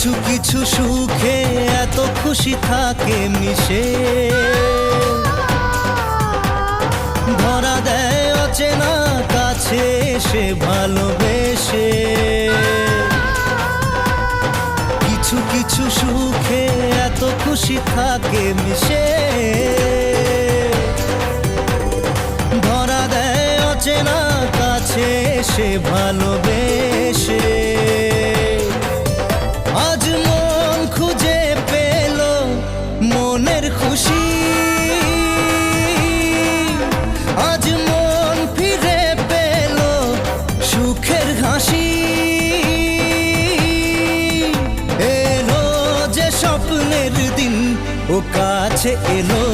কিছু কিছু সুখে এত খুশি থাকে মিশে, ধরা দেয় অচেনা কাছে এসে ভালোবেসে। কিছু কিছু সুখে এত খুশি থাকে মিশে, ধরা দেয় অচেনা কাছে এসে ভালোবেসে। আজ মন খুঁজে পেল মনের খুশি, আজ মন ফিরে পেল সুখের হাসি। এলো যে স্বপ্নের দিন ও কাছে এলো।